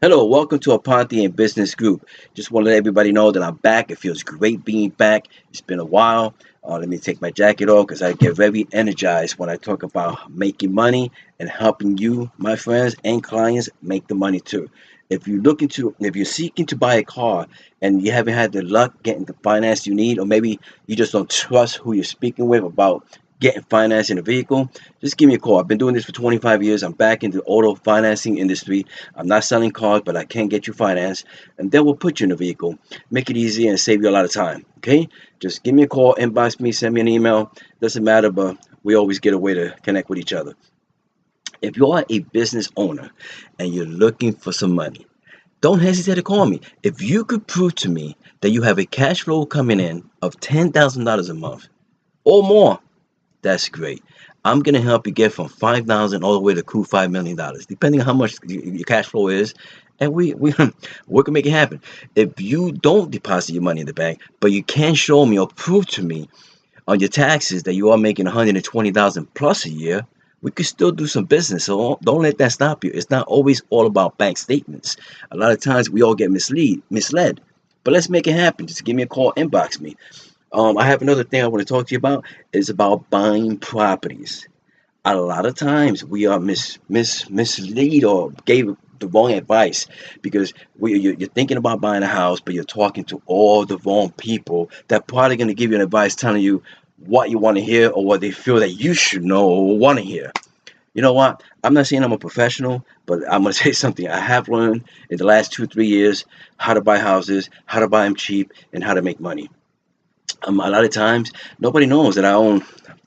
Hello, welcome to Aponte and Business Group. Just want to let everybody know that I'm back. It feels great being back. It's been a while. Let me take my jacket off because I get very energized when I talk about making money and helping you, my friends and clients, make the money too. If you're seeking to buy a car and you haven't had the luck getting the finance you need, or maybe you just don't trust who you're speaking with about getting finance in a vehicle, just give me a call. I've been doing this for 25 years. I'm back in the auto financing industry. I'm not selling cars, but I can get you finance, and then we'll put you in a vehicle, make it easy, and save you a lot of time. Okay? Just give me a call, inbox me, send me an email. Doesn't matter, but we always get a way to connect with each other. If you are a business owner and you're looking for some money, don't hesitate to call me. If you could prove to me that you have a cash flow coming in of $10,000 a month or more, that's great. I'm gonna help you get from 5,000 all the way to cool $5 million, depending on how much your cash flow is, and we can make it happen. If you don't deposit your money in the bank, but you can show me or prove to me on your taxes that you are making 120,000 plus a year, we could still do some business. So don't let that stop you. It's not always all about bank statements. A lot of times we all get misled. But let's make it happen. Just give me a call, inbox me. I have another thing I want to talk to you about. Is about buying properties. A lot of times we are mislead or gave the wrong advice because you're thinking about buying a house, but you're talking to all the wrong people that probably going to give you an advice telling you what you want to hear or what they feel that you should know or want to hear. You know what? I'm not saying I'm a professional, but I'm going to say something. I have learned in the last 2, 3 years how to buy houses, how to buy them cheap, and how to make money. A lot of times, nobody knows that I own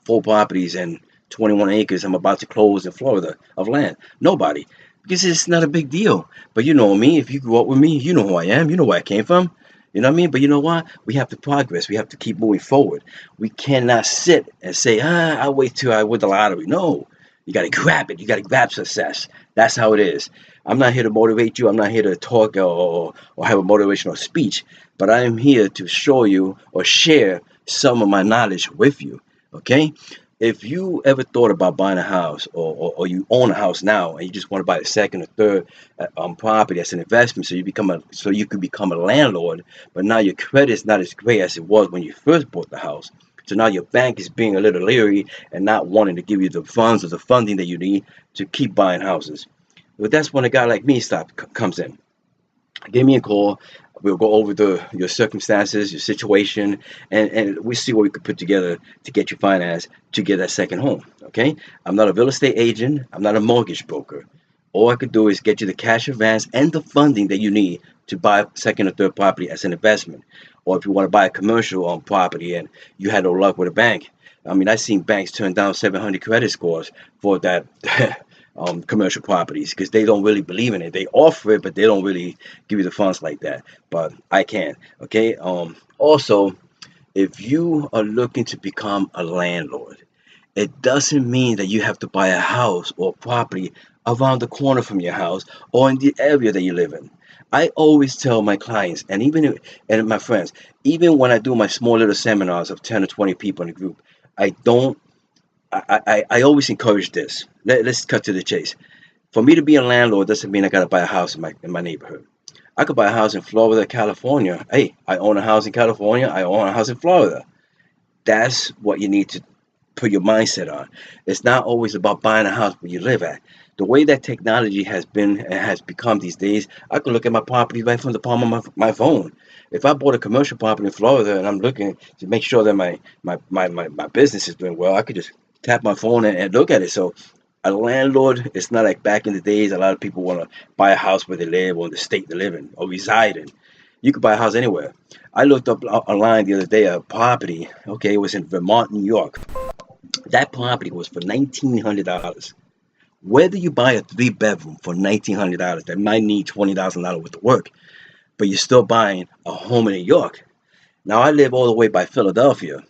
4 properties and 21 acres. I'm about to close in Florida of land. Nobody, because it's not a big deal. But you know me. If you grew up with me, you know who I am. You know where I came from. You know what I mean? But you know what? We have to progress. We have to keep moving forward. We cannot sit and say, I'll wait till I win the lottery. No, you got to grab it. You got to grab success. That's how it is. I'm not here to motivate you. I'm not here to talk or have a motivational speech, but I am here to show you or share some of my knowledge with you. Okay? If you ever thought about buying a house or you own a house now and you just want to buy a second or third property as an investment so you could become a landlord, but now your credit is not as great as it was when you first bought the house. So now your bank is being a little leery and not wanting to give you the funds or the funding that you need to keep buying houses. But that's when a guy like me comes in. Give me a call. We'll go over your circumstances, your situation, and we see what we could put together to get you financed to get that second home. Okay? I'm not a real estate agent. I'm not a mortgage broker. All I could do is get you the cash advance and the funding that you need to buy a second or third property as an investment. Or if you want to buy a commercial on property and you had no luck with a bank. I mean, I've seen banks turn down 700 credit scores for that commercial properties because they don't really believe in it. They offer it, but they don't really give you the funds like that. But I can. Okay. Also, if you are looking to become a landlord, it doesn't mean that you have to buy a house or property around the corner from your house or in the area that you live in. I always tell my clients and my friends, even when I do my small little seminars of 10 or 20 people in a group, I don't I always encourage this. Let's cut to the chase. For me to be a landlord doesn't mean I got to buy a house in my neighborhood. I could buy a house in Florida, California. Hey, I own a house in California. I own a house in Florida. That's what you need to put your mindset on. It's not always about buying a house where you live at. The way that technology has been and has become these days, I can look at my property right from the palm of my phone. If I bought a commercial property in Florida and I'm looking to make sure that my business is doing well, I could just tap my phone and look at it. So a landlord, it's not like back in the days, a lot of people want to buy a house where they live or the state they live in or reside in. You could buy a house anywhere. I looked up online the other day a property. Okay, it was in Vermont, New York. That property was for $1,900. Whether you buy a 3 bedroom for $1,900 that might need $20,000 worth of work, but you're still buying a home in New York. Now I live all the way by Philadelphia.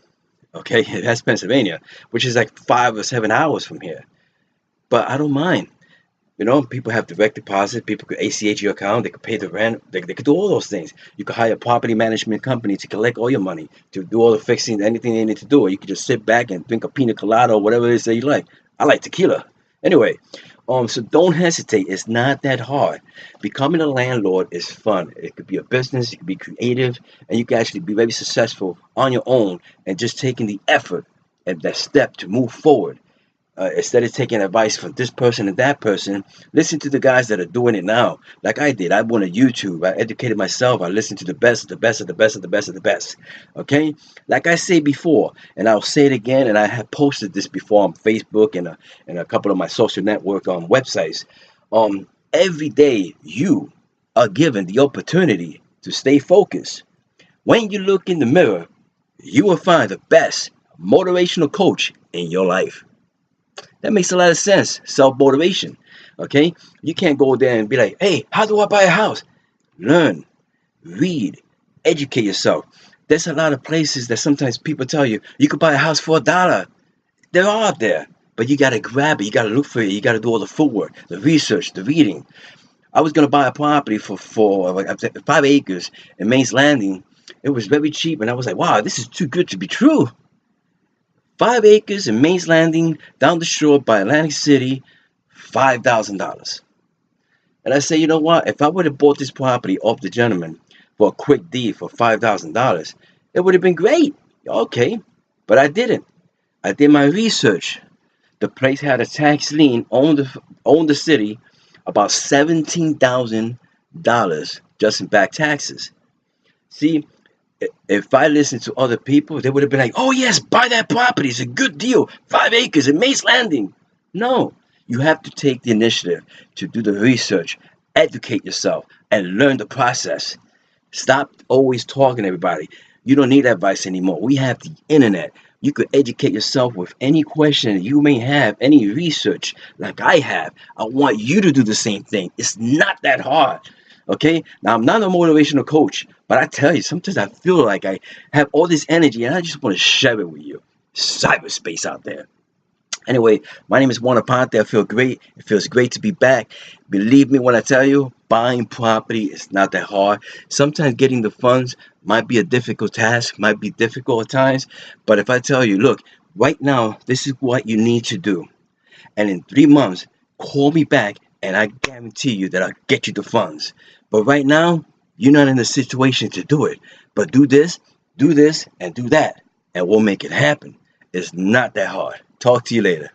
Okay, that's Pennsylvania, which is like 5 or 7 hours from here. But I don't mind. You know, people have direct deposit. People could ACH your account. They could pay the rent. They could do all those things. You could hire a property management company to collect all your money, to do all the fixing, anything they need to do. Or you could just sit back and drink a pina colada or whatever it is that you like. I like tequila. Anyway, So don't hesitate. It's not that hard. Becoming a landlord is fun. It could be a business, it could be creative, and you can actually be very successful on your own and just taking the effort and that step to move forward. Instead of taking advice from this person and that person, listen to the guys that are doing it now. Like I did. I went on YouTube. I educated myself. I listened to the best of the best of the best of the best of the best. Okay? Like I say before, and I'll say it again, and I have posted this before on Facebook and a couple of my social network websites. Every day you are given the opportunity to stay focused. When you look in the mirror, you will find the best motivational coach in your life. That makes a lot of sense. Self motivation. Okay? You can't go there and be like, hey, how do I buy a house? Learn, read, educate yourself. There's a lot of places that sometimes people tell you you could buy a house for $1. They're all out there. But you got to grab it. You got to look for it. You got to do all the footwork, the research, the reading. I was going to buy a property for like 5 acres in Mays Landing. It was very cheap. And I was like, wow, this is too good to be true. 5 acres in Mays Landing, down the shore by Atlantic City, $5,000. And I say, you know what? If I would have bought this property off the gentleman for a quick deed for $5,000, it would have been great. Okay, but I didn't. I did my research. The place had a tax lien on the city, about $17,000 just in back taxes. See, if I listened to other people, they would have been like, oh, yes, buy that property. It's a good deal. 5 acres in Mays Landing. No, you have to take the initiative to do the research, educate yourself, and learn the process. Stop always talking to everybody. You don't need advice anymore. We have the internet. You could educate yourself with any question you may have, any research like I have. I want you to do the same thing. It's not that hard. Okay, now I'm not a motivational coach, but I tell you, sometimes I feel like I have all this energy and I just want to share it with you. Cyberspace out there. Anyway, my name is Juan Aponte. I feel great. It feels great to be back. Believe me when I tell you, buying property is not that hard. Sometimes getting the funds might be a difficult task, might be difficult at times. But if I tell you, look, right now, this is what you need to do. And in 3 months, call me back and I guarantee you that I'll get you the funds. But right now, you're not in a situation to do it. But do this, and do that, and we'll make it happen. It's not that hard. Talk to you later.